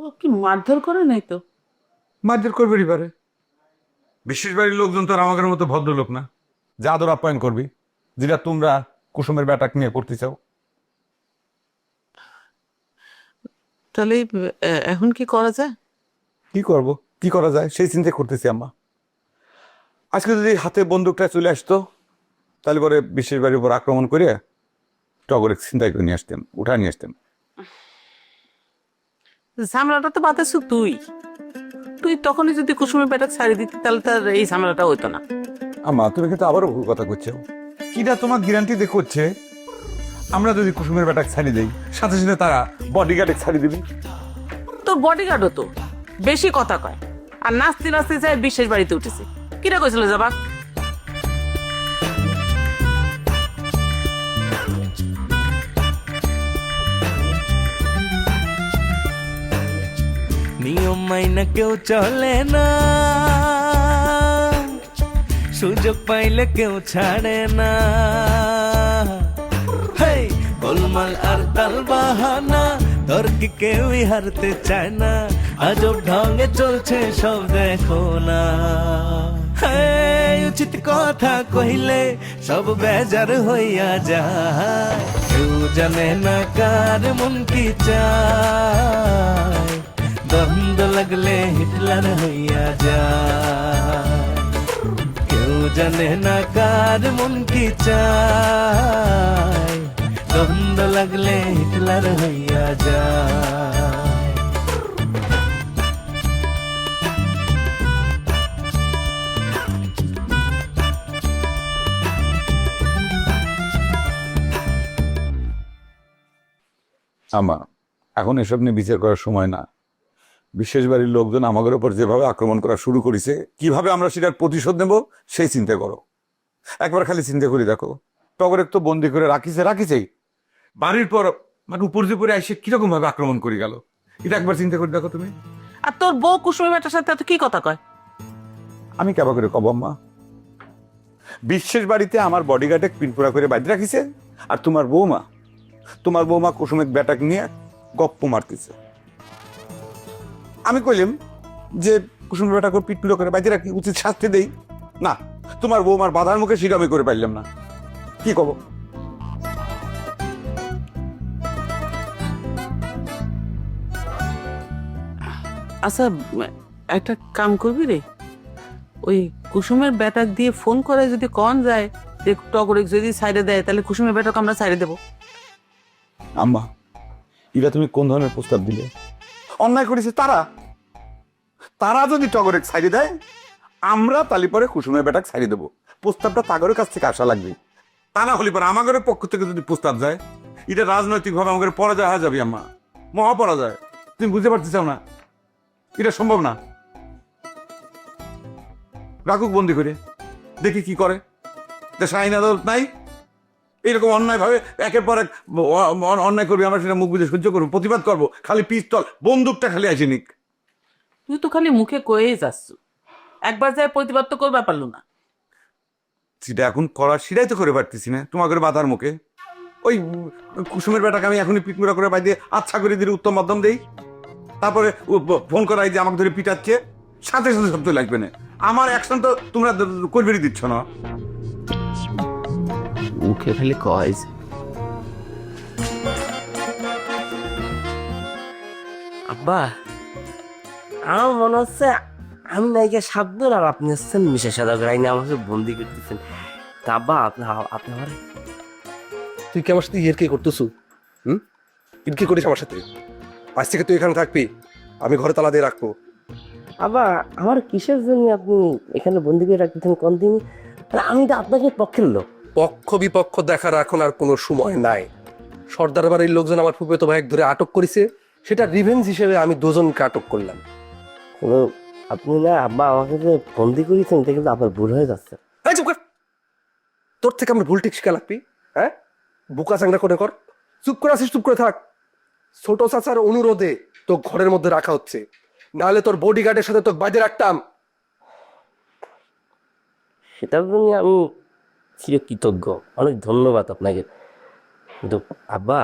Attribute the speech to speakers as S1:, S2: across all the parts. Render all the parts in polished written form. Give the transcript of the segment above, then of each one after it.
S1: ও কি মারধর করে নাই তো?
S2: মারধর করবেই পারে। বিশেষ বাড়ির লোকজন তো আর আমাদের মতো ভদ্রলোক না যে আদর আপ্যায়ন করবি, যেটা তোমরা কুসুমের ব্যাটাক নিয়ে করতে চাও।
S1: তাহলে এখন কি করা যায়?
S2: কি করব, কি করা যায় সেই চিন্তা করতেছি আম্মা। আজকে যদি হাতে বন্দুকটা চলে আসতো, তাহলে পরে বিশেষ বাড়ির উপর আক্রমণ করে টগরে ছিনতাই করে নিয়ে আসতাম, উঠা নিয়ে আসতাম।
S1: ঝামেলাটা তো বাতাসু তুই তুই তখনই যদি কুসুমের পেটা ছাড়ি দিতি তাহলে তার এই ঝামেলাটা হইতো না।
S2: আম্মা তুমি কিন্তু আবারও ভুল কথা করছো। কিটা তোমার গ্যারান্টি দেখছে আমরা যদি কুসুমের ব্যাটাক ছাড়ি দেই, সাথে সাথে তারা বডিগার্ডে ছাড়ি দিবি?
S1: তোর বডিগার্ডও তো বেশি কথা কয়, আর নাচতে নাচতে যায় বিশেষ বাড়িতে উঠেছে। কিরা কইছিল যাবা?
S3: নিয়ম মাইনা কেউ চলে না, সুযোগ পাইলে কেউ ছাড়ে না। হেই গোলমাল আর তাল বাহানা, তর্কে কেউই হারতে চায় না। আজব ঢঙ্গে চলছে সব দেখো না। হেই উচিত কথা কহিলে সব বেজার হইয়া যায়। কেউ জানে না কার মন কি চায়, দ্বন্দ্ব লাগলে হিটলার হইয়া যায়। কেউ জানে না কার মন কি চায়, দ্বন্দ্ব লাগলে হিটলার হইয়া যায়।
S2: আম্মা, এখন এসব নিয়ে বিচার করার সময় না। বিশেষ বাড়ির লোকজন আমাদের উপর যেভাবে আক্রমণ করা শুরু করেছে, কিভাবে আমরা সেটার প্রতিশোধ নেব সেই চিন্তা করো। একবার খালি চিন্তা করে দেখো, টগরের তো বন্দি করে রাখিছেই, বাড়ির পর মানে উপর যে পরে এসে কিরকম ভাবে আক্রমণ করে গেল, এটা একবার চিন্তা করে দেখো তুমি।
S1: আর তোর বউ কুসুমের বেটার সাথে এত কি কথা কয়?
S2: আমি কেবা করে কব আম্মা? বিশেষ বাড়িতে আমার বডিগার্ডে পিনপুরা করে বাঁধি রাখিছে, আর তোমার বৌমা কুসুমের ব্যাটাক নিয়ে গপ্প মারতেছে। আমি কইলাম যে কুসুমের ব্যাটাকে পিটপুরা করে বাঁধি রাখি, উচিত শাস্তি দেই। না, তোমার বৌমার বাধার মুখে সেটা আমি করে পারলাম না। কি কব?
S1: আচ্ছা, একটা কাম করবি রে, ওই কুসুমের বেটাক দিয়ে ফোন করে যদি কন যায় যে টগরে যদি সাইডে দেয়, তাহলে কুসুমের বেটাকে আমরা সাইডে দেবো।
S2: আম্মা, এটা তুমি কোন ধরনের প্রস্তাব দিলে? অন্যায় করেছে তারা, তারা যদি টগরের ছাড়ি দেয়, আমরা তালি পরে কুসুমের ব্যাটাক ছাড়ি দেবো। প্রস্তাবটা তাগরের কাছ থেকে আসা লাগবে। তা না হলে পরে আমাদের পক্ষ থেকে যদি প্রস্তাব যায়, এটা রাজনৈতিক ভাবে আমাদের পরাজয় হয়ে যাবে আম্মা, মহাপরাজয়। তুমি বুঝতে পারতে চাও না? এটা সম্ভব না। রাখুক বন্দি করে, দেখি কি করে। দেশে আইন আদালত নাই, এইরকম অন্যায় ভাবে একের পর এক অন্যায় করবি, আমরা সেটা মুখ বুঝে সহ্য করবো, প্রতিবাদ করবো। খালি পিস্তল বন্দুকটা খালি আসে নিক।
S1: তুই তো খালি মুখে কয়েই যাচ্ছ, একবার যায় প্রতিবাদ তো করবে পারলো না।
S2: সেটা এখন করার সেটাই তো করে পারতেছি না তোমাদের বাধার মুখে। ওই কুসুমের বেটাকে আমি এখনই পিটমুড়া করে বাইরে আচ্ছা করে দিলে উত্তম মাধ্যম দেই, তারপরে ফোন করাই যে আমাকে ধরে পিটাচ্ছে, সাথে সাথে শব্দ লাগবে না। আমার অ্যাকশন তো তোমরা করবেই দিচ্ছ না।
S1: মুখে খালি কয় যে।
S4: আব্বা, আমার মনে হচ্ছে আমি নাইকে সাবধান আর আপনি হচ্ছেন মিশা সাদাগর আইনে আমাকে বন্দি করতেছেন। তা আব্বা, আপনি আমার
S5: তুই কি আমার সাথে ইয়ের করতেছু? কি করিস আমার সাথে? আজ থেকে তুই এখানে থাকবি, আমি ঘরে তালা দিয়ে রাখবো।
S4: আব্বা, আমার কিসের জন্য আপনি এখানে বন্দি করে রাখতেছেন কোন দিন? আমি তো আপনাকে পক্ষের লোক।
S5: পক্ষ বিপক্ষ দেখার এখন আর কোনো সময় নাই। সর্দার বাড়ির লোকজন আমার ফুফেতো ভাইকে ধরে আটক করেছে, সেটা রিভেঞ্জ হিসেবে আমি দুজনকে আটক করলাম।
S4: কিন্তু আপনি না আব্বা আমাকে যে বন্দি করেছেন, এটা কিন্তু আপনার ভুল হয়ে যাচ্ছে।
S5: এই চুপ কর! তোর থেকে আমার ভুল ঠিক শিখা লাগবি? হ্যাঁ, বুকা চাংরা করে কর। চুপ করে আসিস, চুপ করে থাক। ছোট চাচার অনুরোধে তো ঘরের মধ্যে রাখা হচ্ছে, নাহলে তোর বডিগার্ডের সাথে তোকে বাঁধে রাখতাম।
S4: সেটার জন্য আমি চির কৃতজ্ঞ, অনেক ধন্যবাদ আপনাকে। কিন্তু আব্বা,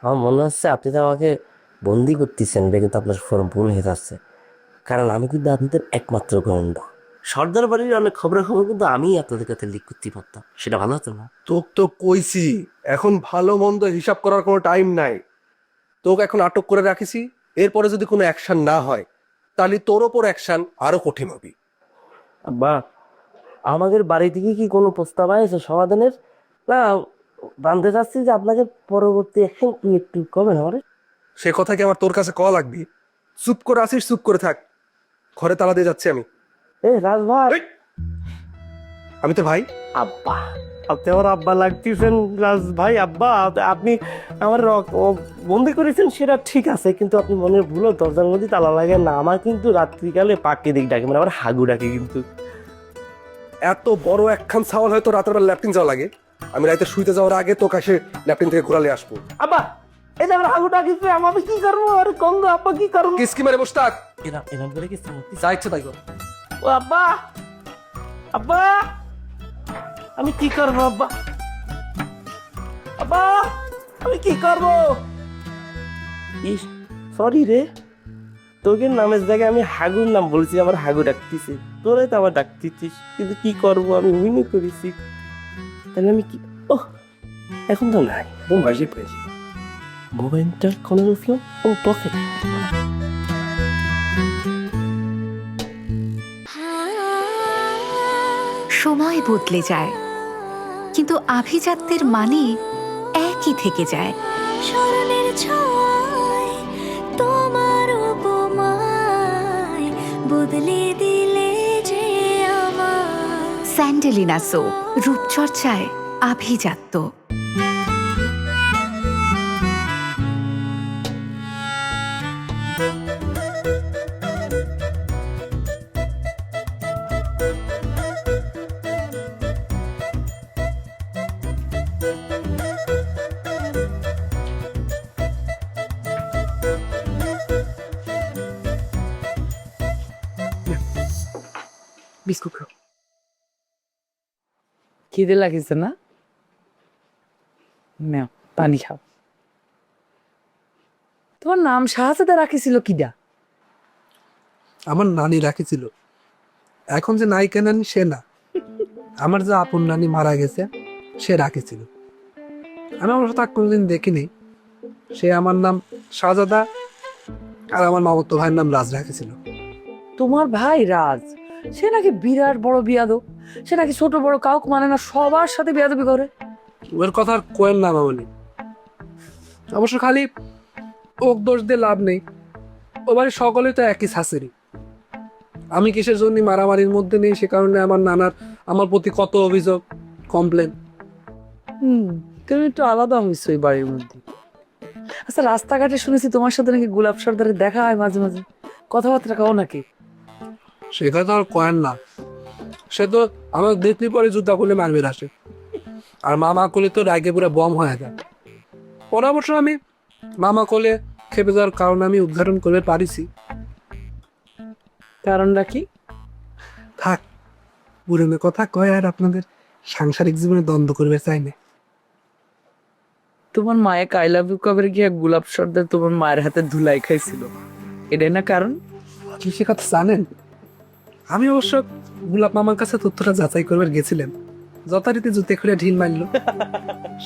S4: আমার মনে হচ্ছে আপনি তো আমাকে বন্দি করতেছেন এটা কিন্তু আপনার ভুল হয়ে যাচ্ছে, কারণ আমি কিন্তু আপনাদের একমাত্র গোয়েন্দা। সর্দার বাড়ির অনেক খবরাখবর কিন্তু আমি আপনাদের কাছে লিক করতে পারতাম, সেটা ভালো হতো না?
S5: তোক তো কইছি এখন ভালো মন্দ হিসাব করার কোনো টাইম নাই। তোকে এখন আটক করে রাখিছি, এরপরে যদি কোনো অ্যাকশন না হয় তাহলে তোর ওপর অ্যাকশন আরো কঠিন হবে।
S4: আব্বা, আমাদের বাড়ি থেকে কি কোনো প্রস্তাব আছে সমাধানের? না, জানতে চাচ্ছি যে আপনাকে পরবর্তী অ্যাকশন কি একটু কবেন আমারে?
S5: সে কথা কি আমার তোর কাছে কল লাগবে? চুপ করে আসিস, চুপ করে থাক। ঘরে তালা দিয়ে যাচ্ছি আমি।
S4: রাজ ভাই।
S5: এই! আমি তো ভাই।
S4: আব্বা, আপনি আমার আব্বা লাগতেছেন রাজ ভাই। আব্বা, আপনি আমার বন্দি করেছেন সেটা ঠিক আছে, কিন্তু আপনি মনের ভুলো দরজার মধ্যে তালা লাগে না। আমার কিন্তু রাত্রিকালে পাকি দিক ডাকে, মানে আমার হাগু ডাকে কিন্তু।
S5: এত বড় একখান সাওয়াল হয়তো রাতের বেলা ল্যাপটিন যাওয়া লাগে, আমি রাতে শুইতে যাওয়ার আগে তো কাছে ল্যাপটিন থেকে ঘোরালে আসবো।
S4: আব্বা, এই যে আমার হাগু ডাকিছে, আমি কি করবো? আরে কঙ্গ আব্বা, কি করবো?
S5: কিসকি মেরে বসে থাক,
S4: এরম করে কি
S5: যা ইচ্ছে তাই কর।
S4: ও আব্বা, আব্বা, আমি কি করবো আব্বা? আব্বা, আমি কি করবো? ইস, সরি রে, তোকে নামের জায়গায় আমি হাগুর নাম বলছি, আমার হাগু ডাকতেছি, তোরাই তো আমার ডাকতেছিস, কিন্তু কি করবো, আমি উইনি করেছি। তাহলে আমি কি, ও এখন তো নাই,
S5: বাজে পেয়েছি।
S4: মোবাইলটা কোনো রকম ও পকেট।
S6: সময় বদলে যায়, কিন্তু আভিজাত্যের মানে একই থেকে যায়। স্মরণের ছোঁয়ায় তোমার উপমায় বদলে দিলে যে আমার। স্যান্ডেলিনা সো, রূপচর্চায় আভিজাত্য।
S1: বিস্কুট খাও। খিদে লাগিছে না? নাও পানি খাও। তোমার নাম শাহজাদা রাখিছিল কিডা?
S7: আমার নানি রাখিছিল। এখন যে নায়িকা নানি সে না, আমার যে আপন নানি মারা গেছে সে রাখিছিল। আমি অবশ্য তাকে কোনোদিন দেখিনি। সে আমার নাম শাহজাদা আর আমার মামাতো ভাইয়ের নাম রাজ রাখিছিল।
S1: তোমার ভাই রাজ, সে নাকি বিরাট বড় বিয়াদব। সে নাকি ছোট বড় কাউকে মানে না, সবার সাথে বিয়াদবি করে।
S7: ওর কথা আর কোয়েন নাম আমনি। অবশ্য খালি ওক দোষ দিয়ে লাভ নেই, ও বাড়ির সকলেই তো একই শাশুড়ি। আমি কিসের জন্য মারামারির মধ্যে নেই, সে কারণে আমার নানার আমার প্রতি কত অভিযোগ, কমপ্লেন।
S1: তুমি একটু আলাদা হয়েছো এই বাড়ির মধ্যে। আচ্ছা, রাস্তাঘাটে শুনেছি তোমার সাথে নাকি গোলাপ সর্দারের দেখা হয় মাঝে মাঝে, কথাবার্তা কাও নাকি?
S7: সে কথা আর কয়েন না, সে তো আমার দেখলি পরে জুতা খুলে মারবে আসে, আর মামা কোলে তো রাগে পুরো বম হয়ে যায়। পরে অবশ্য আমি মামা কোলে খেপে যাওয়ার কারণ আমি উদ্ঘাটন করতে পারিছি।
S1: কারণটা কি?
S7: থাক, পুরনো কথা কয় আর আপনাদের সাংসারিক জীবনে দ্বন্দ্ব করবে চাই না।
S1: তোমার মায়ে কাইলা কবে গিয়ে গোলাপ সর্দার তোমার মায়ের হাতে ধুলাই খাইছিল, এটাই না কারণ?
S7: কি সে কথা জানেন? আমি অবশ্য গোলাপ মামার কাছে তথ্যটা যাচাই করবার গেছিলাম, যথারীতি জুতে খুঁড়ে ঢিল মারল।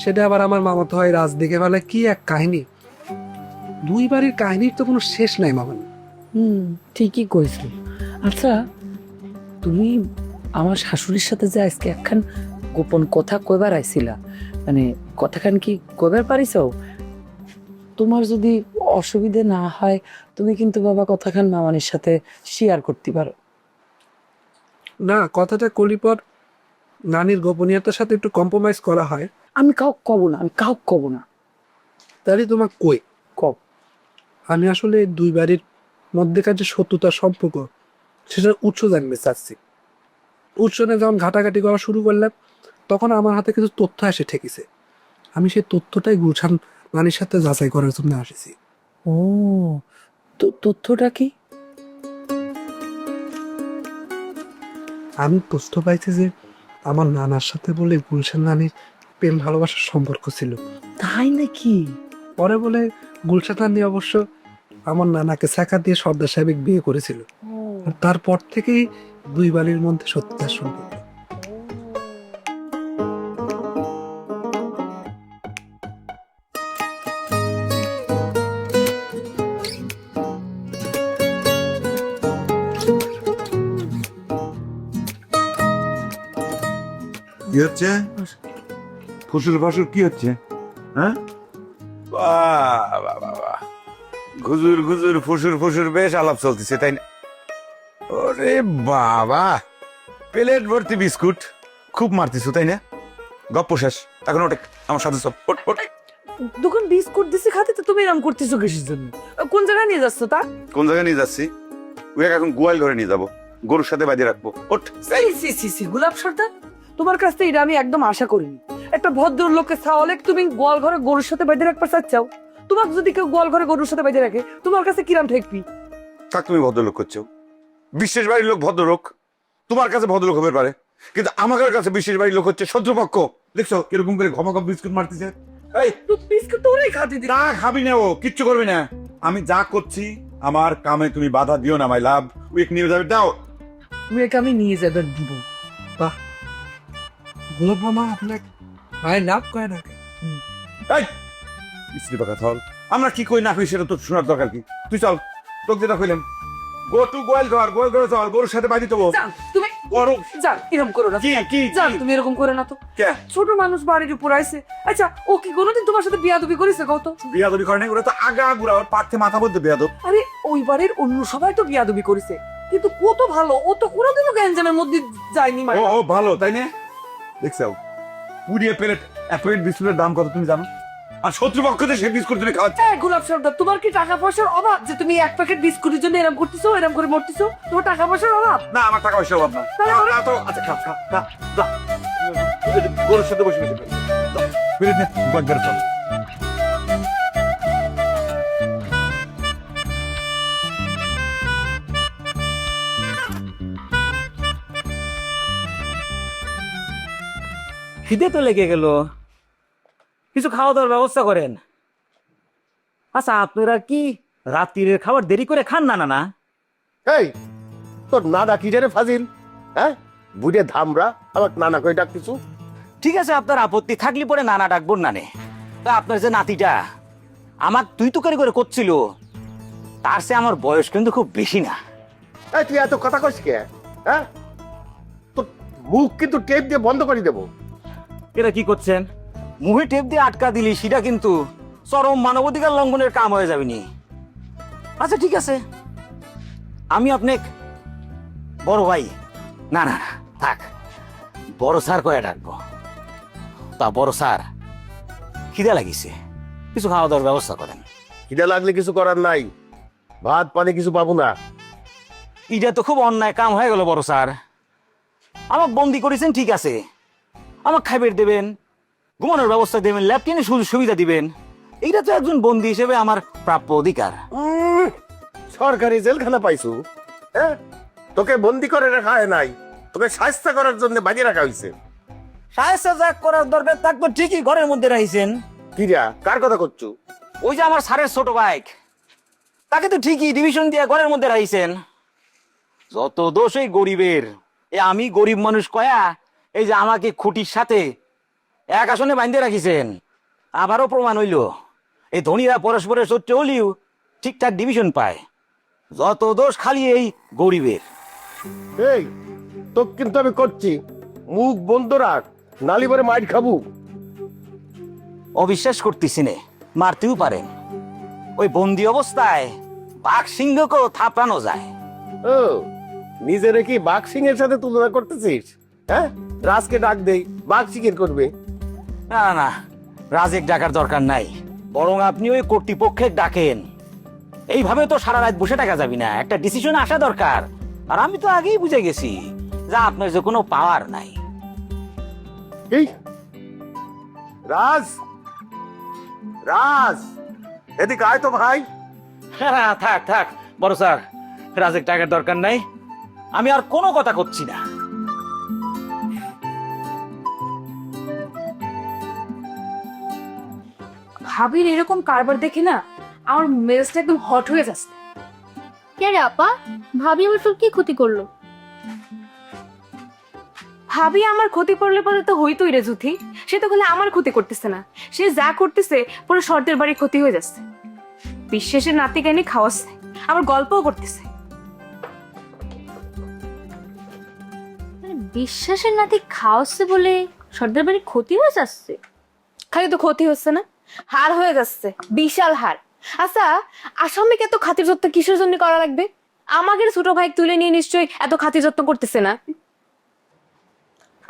S7: সেটা আবার আমার মামাতো হয় রাজ দেখে বলে, কি এক কাহিনী! দুই বাড়ির কাহিনীর তো কোনো শেষ নাই মামা।
S1: ঠিকই কইছো। আচ্ছা, তুমি আমার শাশুড়ির সাথে যে আজকে একখান গোপন কথা কইবার আইছিলা, মানে কথাখান কি কইবার পারিছো? তোমার যদি অসুবিধে না হয় তুমি কিন্তু বাবা কথাখান মামানির সাথে শেয়ার করতে পারো।
S7: না, কথাটা কলিপর নানির গোপনীয়তার সাথে একটু কম্প্রোমাইজ করা হয়।
S1: আমি কাউকে কব না, আমি কাউকে কব না।
S7: তাহলে তোমার কই
S1: কব।
S7: আমি আসলে দুই বাড়ির মধ্যেকার যে শত্রুতার সম্পর্ক সেটার উৎস জানতে চাচ্ছি। উৎস নিয়ে যখন ঘাটাঘাটি করা শুরু করলাম তখন আমার হাতে কিছু তথ্য এসে ঠেকেছে। আমি সেই তথ্যটাই গুলশান নানির সাথে যাচাই করার জন্য আসেছি।
S1: ও, তো তথ্যটা কি?
S7: আমি তথ্য পাইছি যে আমার নানার সাথে বলে গুলশান নানির প্রেম ভালোবাসার সম্পর্ক ছিল।
S1: তাই নাকি?
S7: পরে বলে গুলশান নানি অবশ্য আমার নানাকে ছেঁকা দিয়ে সর্দার সাহেব বিয়ে করেছিল। আর তারপর থেকেই দুই বাড়ির মধ্যে সত্যিকার সম্পর্ক।
S2: কি হচ্ছে? ফুসুর ফাসুর কি হচ্ছে? হ্যাঁ, বাহ বাহ বাহ বাহ। গুজুর গুজুর ফুসুর ফুসুর বেশ আলাপ চলতেছে, তাই না? ওরে বাবা, প্লেট ভর্তি বিস্কুট, খুব মারতিস তাই না? গপ্প শেষ, এখন ওটা আমার সাথে সব ওঠ, ওঠ।
S1: দোকান বিস্কুট দিছি খাতে, তো তুমি এরকম করতেছো কিসের জন্য? কোন জায়গায় নিয়ে যাচ্ছ তা?
S2: কোন জায়গায় নিয়ে যাচ্ছি? ওকে এখন গোয়াল ঘরে নিয়ে যাবো, গরুর সাথে বাঁধিয়ে রাখবো। ওঠ।
S1: গোলাপ সর্দার, তোমার কাছ থেকে এটা আমি একদম আশা করিনি। একটা ভদ্র লোককে ছাওয়ালে তুমি গোয়াল ঘরে গরুর সাথে বেঁধে রাখবার চাচ্ছাও। তোমাকে যদি কেউ গোয়াল ঘরে গরুর সাথে বেঁধে রাখে, তোমার কাছে কিরাম ঠেকবি?
S2: থাক, তুমি ভদ্রলোক করছো, বিশেষ বাড়ির লোক ভদ্রলোক, তোমার কাছে ভদ্রলোক হতে পারে, কিন্তু আমাদের কাছে বিশেষ বাড়ির লোক হচ্ছে শত্রুপক্ষ। দেখছো কিরকম করে ঘমা ঘম বিস্কুট মারতেছে? এই
S1: বিস্কুট তো ওরাই খাতে দিই।
S2: না, খাবি না, ও কিচ্ছু করবি না। আমি যা করছি আমার কামে তুমি বাধা দিও না, মাই লাভ। উইক নিয়ে যাবে, দাও।
S1: মেয়েকে আমি নিয়ে যাবে দিব।
S7: বাহ, গোলাপ মামা আপনার ভাই লাভ করে নাকি?
S2: এই স্ত্রী পাকা থল, আমরা কি কই না কই সেটা তো শোনার দরকার কি? তুই চল, তোকে যেটা কইলাম, গো টু গোয়াল ঘর, গোয়াল ঘরে চল, গরুর সাথে বাঁধি দেবো।
S1: জান তুমি,
S2: গরু
S1: জান এরকম করো না।
S2: কি কি
S1: জান তুমি এরকম করে না তো।
S2: কে
S1: ছোট মানুষ বাড়ির উপর আইছে। আচ্ছা, ও কি কোনোদিন তোমার সাথে বিয়াদবি করেছে কত?
S2: বিয়াদবি করে নাই, ওরা তো আগা গুড়া, ওর পার্থে মাথা বলতে বিয়াদব।
S1: আরে ওই বাড়ির অন্য সবাই তো বিয়াদবি করেছে, কিন্তু কত ভালো, ও তো কোনোদিনও গ্যাঞ্জামের মধ্যে যায়নি।
S2: ও ও ভালো, তাই না? দেখছো পুড়িয়ে প্লেট, এক প্লেট বিস্কুটের দাম কত তুমি জানো? আর শত্রুপক্ষদের সে বিস্কুট তুমি খাওয়াচ্ছে।
S1: গোলাপ সর্দার, তোমার কি টাকা পয়সার অভাব যে তুমি এক প্যাকেট বিস্কুটের জন্য এরকম করতেছো, এরকম করে মরতেছো? তোমার টাকা পয়সার অভাব?
S2: না, আমার টাকা পয়সার অভাব না।
S1: তাহলে ওরা-
S2: না তো, আচ্ছা খা খা খা, যা। গরুর সাথে বসে বসে প্লেট নে, গোয়াল ঘরে চল।
S8: খিদে তো লেগে গেল, কিছু খাওয়া দাওয়ার ব্যবস্থা করেন। আচ্ছা, আপনারা কি রাত্রির খাবার দেরি করে খান? না না না,
S4: এই তোর নানা কি জানে ফাজিল, হ্যাঁ বুঝে ধামরা আমাকে নানা কই ডাকতেছু?
S8: ঠিক আছে, আপনার আপত্তি থাকলে পরে নানা ডাকবো না নে। তা আপনার যে নাতিটা আমার তুই তুকারি করে করছিল, তার সে আমার বয়স কিন্তু খুব বেশি না।
S4: এই তুই এত কথা কইস কে? হ্যাঁ, তোর মুখ কিন্তু টেপ দিয়ে বন্ধ করে দেবো।
S8: এরা কি করছেন? মুহে টেপ দিয়ে আটকা দিলি, সেটা কিন্তু চরম মানবাধিকার লঙ্ঘনের কাম হয়ে যাবেনি। আচ্ছা ঠিক আছে, আমি আপনাকে বড় ভাই, না না না, থাক, বড় স্যার কয়ে ডাকবো। তা বড় স্যার, খিদে লাগিছে, কিছু খাওয়া দাওয়ার ব্যবস্থা করেন।
S4: খিদে লাগলে কিছু করার নাই, ভাত পানি কিছু পাবো না।
S8: এটা তো খুব অন্যায় কাম হয়ে গেল বড় স্যার। আমাকে বন্দি করেছেন ঠিক আছে, আমাকে খাইবের দেবেন, ঘুমানোর ব্যবস্থা দেবেন, ল্যাপটিনের সুযোগ সুবিধা দিবেন, এইটা তো একজন বন্দি হিসেবে আমার প্রাপ্য অধিকার।
S4: সরকারি জেলখানা পাইছু, হ্যাঁ? তোকে বন্দি করে রাখা হয় নাই, তোকে শাস্তি করার জন্য বাজিয়ে রাখা হয়েছে।
S8: সাহেব যা করার দরকার তাক তো ঠিকই ঘরের মধ্যে রাখছেন।
S4: কিরা কার কথা করছু?
S8: ওই যে আমার স্যারের ছোট বাইক, তাকে তো ঠিকই ডিভিশন দিয়ে ঘরের মধ্যে রাখছেন। যত দোষ এই গরিবের। এ আমি গরিব মানুষ কয়া এই যে আমাকে খুঁটির সাথে এক আসনে বাঁধতে রাখিছেন। আবারও প্রমাণ হইল এই ধনীরা পরস্পরের শত্রু হলেও ঠিকঠাক ডিভিশন পায়। যত দোষ খালি এই গরিবের।
S4: এই তোকে কিন্তু আমি করছি, মুখ বন্ধ রাখ, নালি পরে মাইর খাবো।
S8: অবিশ্বাস করতেছি নে, মারতেও পারেন। ওই বন্দি অবস্থায় বাঘ সিংহকেও থাপড়ানো যায়।
S4: ও নিজেরে কি বাঘ সিং এর সাথে তুলনা করতেছিস? হ্যাঁ, রাজকে ডাক দেই, বাঘ শিকার করবে।
S8: না না, রাজেক ডাকার দরকার নাই, বরং আপনি ওই কর্তৃপক্ষের ডাকেন। এইভাবে তো সারা রাত বসে থাকা যাবি না, একটা ডিসিশন আসা দরকার। আর আমি তো আগেই বুঝে গেছি যে আপনার যে কোনো পাওয়ার নাই।
S4: এই রাজ, রাজ এদিকে আয় তো ভাই।
S8: হ্যাঁ থাক থাক বড় স্যার, রাজেক ডাকার দরকার নাই, আমি আর কোনো কথা করছি না।
S9: ভাবির এরকম কারবার দেখে না আমার মেজাজটা একদম হট হয়ে যাচ্ছে।
S10: কে রে আপা, ভাবি আমার তোর কি ক্ষতি করলো?
S9: ভাবি আমার ক্ষতি করলে পরে তো হইতোই রে জুথি, সে তো খালি আমার ক্ষতি করতেছে না, সে যা করতেছে পুরো শর্তের বাড়ির ক্ষতি হয়ে যাচ্ছে। বিশ্বাসের নাতি গানি খাওয়াচ্ছে, আবার গল্পও করতেছে।
S10: বিশ্বাসের নাতি খাওয়াচ্ছে বলে সর্দার বাড়ির ক্ষতি হয়ে যাচ্ছে?
S9: খালি তো ক্ষতি হচ্ছে না, হার হয়ে যাচ্ছে, বিশাল হার। আচ্ছা, আসামিকে এত খাতির যত্ন কিসের জন্য করা লাগবে? আমাদের ছোট ভাই তুলে নিয়ে নিশ্চয়ই এত খাতির যত্ন করতেছে না।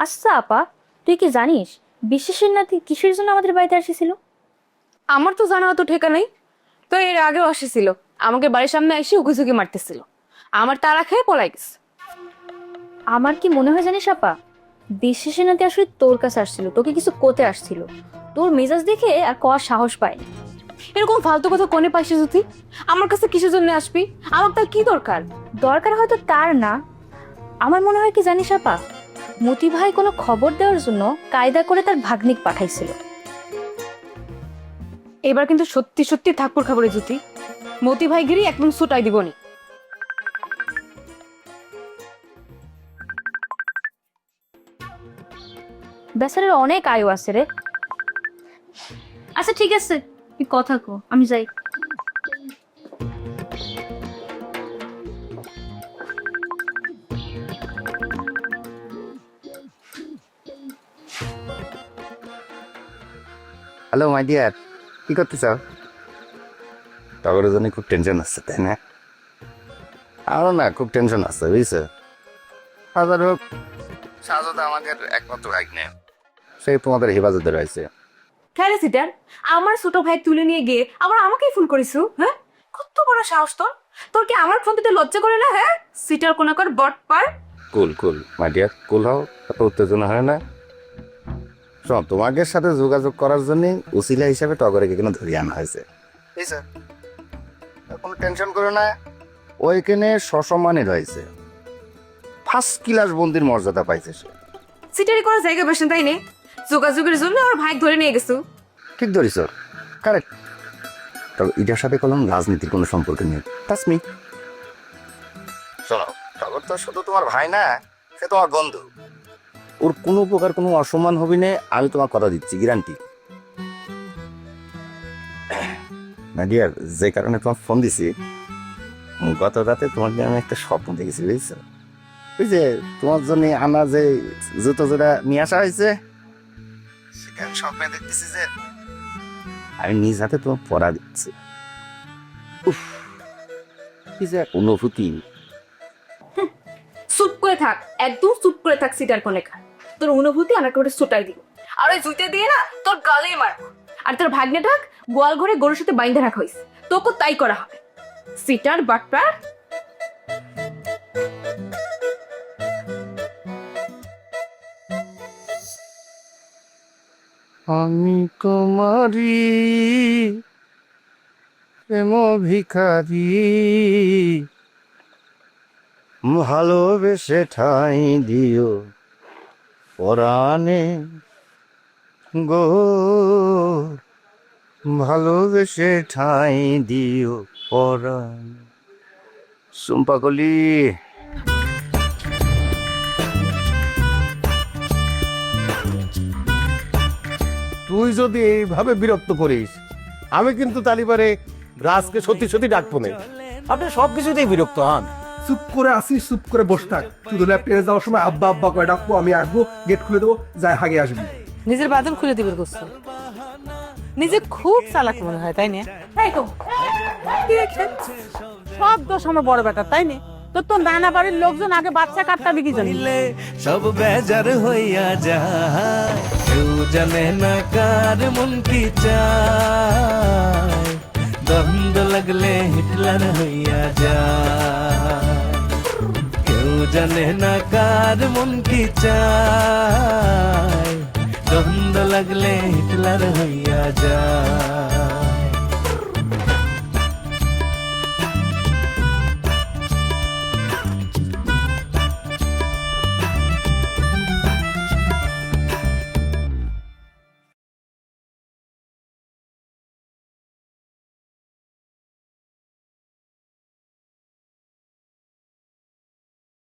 S10: আচ্ছা আপা, তুই কি জানিস বিশ্বাসের নাতি কিসের জন্য আমাদের বাড়িতে এসেছিল?
S9: আমার তো জানা অত ঠেকা নেই, তো এর আগেও আসেছিল, আমাকে বাড়ির সামনে এসে উকি মারতেছিল, আমার তারা খেয়ে পলাই গেছে।
S10: আমার কি মনে হয় জানিস আপা, বিশ্বাসের নাতি আসলে তোর কাছে আসছিল, তোকে কিছু কোতে আসছিল। তোর মেজাজ দেখে আর কর সাহস পায়।
S9: এরকম ফালতু কথা কোনে পাইছিস তুই? আমার কাছে কিসের জন্য আসবি? আমার তার কি দরকার?
S10: দরকার হয়তো তার না, আমার মনে হয় কি জানিস আপা, মতি ভাই কোনো খবর দেওয়ার জন্য কায়দা করে তার ভাগ্নিক পাঠাইছিল।
S9: এবার কিন্তু সত্যি সত্যি থাকপুর খাবারে জুতি, মতি ভাই গিরি একদম ছুটাই দিবনি।
S10: বেচারের অনেক আয়ু আছে রে। আচ্ছা ঠিক আছে, তুই কথা কো, আমি যাই।
S8: হ্যালো মাই ডিয়ার, কি করতেছ?
S2: টগরের জন্য খুব টেনশন আছে, তাই না?
S8: আমারও না খুব টেনশন আছে, বুঝছো? হাজার হোক সাজত আমাদের একমাত্র ভাই নেই, সে তোমাদের হেফাজতে রয়েছে।
S9: খেলে সিটার, আমার ছোট ভাই তুলে নিয়ে গিয়ে আবার আমাকেই ফোন করিস? হ্যাঁ, কত বড় সাহস তোর! তোর কি আমার ফোন দিতে লজ্জা করে না? হ্যাঁ, seater কোনাকার বটপার।
S8: Cool cool my dear, কুল হও, এত উত্তেজনা হয় না। শোন, তোমাদের সাথে যোগাযোগ করার জন্য উসিলা হিসাবে টগরে কেন ধরিয়ে আনা হয়েছে, বুঝছো? কোনো টেনশন করো না, ওইখানে সসম্মানে রয়েছে, ফার্স্ট ক্লাস বন্দির মর্যাদা পাইছে সে।
S9: সিটারি করার জায়গা বেশি তাই নেই, যোগাযোগের জন্য আমার ভাই ধরে নিয়ে গেছো।
S8: ঠিক ধরিস, কারেক্ট। তবে এটার সাথে কোনো রাজনীতির কোনো সম্পর্ক নেই, তাসমি। শোনো, টগর তো শুধু তোমার ভাই না, সে তোমার বন্ধু। ওর কোনো প্রকার কোনো অসম্মান হবে না, আমি তোমার কথা দিচ্ছি, গ্যারান্টি। নাদিয়ার, যে কারণে তোমার ফোন দিছি, গত রাতে তোমাকে আমি একটা স্বপ্ন দেখেছি, বুঝছো? ওই যে তোমার জন্য আনা যে জুতো জোড়া নিয়ে আসা হয়েছে, সেখানে স্বপ্নে দেখতেছি যে আমি নিজ হাতে তোমার পড়া দিচ্ছি। উফ, কি যে এক অনুভূতি!
S9: চুপ করে থাক, একদম চুপ করে থাক সিটার কোনেকা। তোর অনুভূতি আমাকে ওটা ছুটাই দিব, আর ওই জুইতে দিয়ে না তোর গালেই মারবো। আর তোর ভাগ্নেটা গোয়াল ঘরে গরুর সাথে বাইন্ধে রাখা হয়েছে, তোকে তাই করা হবে। সিটার বাটপার।
S8: আমি তোমারি প্রেম ভিখারি, ভালোবেসে ঠাই দিও পরাণে গো, ভালোবেসে ঠাই দিও পরাণে। সুম্পাকলি,
S5: তুই যদি এইভাবে বিরক্ত করিস, আমি কিন্তু তালিবারে রাজকে সত্যি সত্যি ডাকবো না।
S8: আপনি সবকিছুতেই বিরক্ত হন।
S5: চুপ করে আসিস, চুপ করে বসে থাক। শুধু ল্যাপটপে যাওয়ার সময় আব্বা আব্বা করে ডাকবো, আমি আসবো, গেট খুলে দেবো, যাই হাগে আসবি।
S1: নিজের বাদন খুলে দিবে গোস্ত, নিজে খুব চালাক মনে হয়, তাই না?
S9: তাই তো
S1: সব দোষ আমার বড় বেটা, তাই না? তো তোর নানা বাড়ির লোকজন আগে বাচ্চা কাটতাবি কি জানি?
S3: সব বেজার হইয়া যায়, কেউ জানে না কার মন কি চায়, দ্বন্দ্ব লাগলে হিটলার হইয়া যায়, কেউ জানে না কার মন কি চায়, দ্বন্দ্ব লাগলে হিটলার হইয়া যায়।